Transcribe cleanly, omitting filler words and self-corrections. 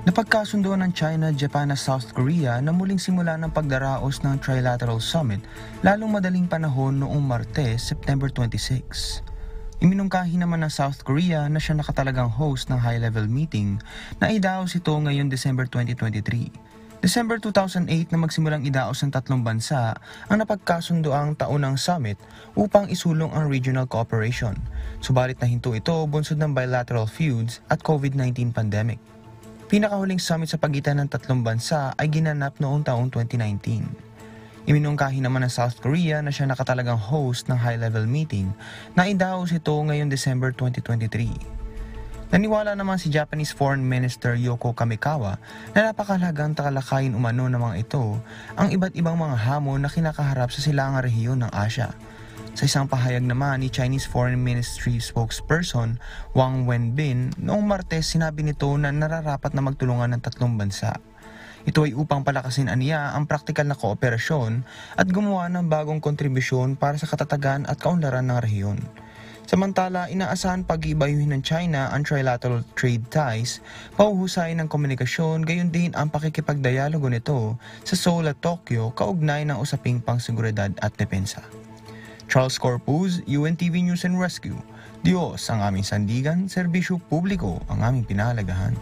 Napagkasunduan ng China, Japan at South Korea na muling simula ng pagdaraos ng Trilateral Summit lalong madaling panahon noong Martes, September 26. Iminungkahi naman ng South Korea na siya nakatalagang host ng high-level meeting na idaos ito ngayong December 2023. December 2008 na magsimulang idaos ng tatlong bansa ang napagkasunduang taunang summit upang isulong ang regional cooperation. Subalit nahinto ito bunsod ng bilateral feuds at COVID-19 pandemic. Pinakahuling summit sa pagitan ng tatlong bansa ay ginanap noong taong 2019. Iminungkahi naman ng South Korea na siya nakatalagang host ng high-level meeting na idaos ito ngayong December 2023. Naniwala naman si Japanese Foreign Minister Yoko Kamikawa na napakahalagang takalakayin umano ng mga ito ang iba't ibang mga hamon na kinakaharap sa silangang rehiyon ng Asya. Sa isang pahayag naman ni Chinese Foreign Ministry spokesperson Wang Wenbin, noong Martes sinabi nito na nararapat na magtulungan ng tatlong bansa. Ito ay upang palakasin aniya ang praktikal na kooperasyon at gumawa ng bagong kontribusyon para sa katatagan at kaunlaran ng rehiyon. Samantala, inaasahan pag-iibayuhin ng China ang trilateral trade ties, pahuhusayin ng komunikasyon, gayon din ang pakikipagdialogo nito sa Seoul at Tokyo kaugnay ng usaping pangseguridad at depensa. Charles Corpus, UNTV News and Rescue. Diyos ang aming sandigan, serbisyo publiko ang aming pinahalagahan.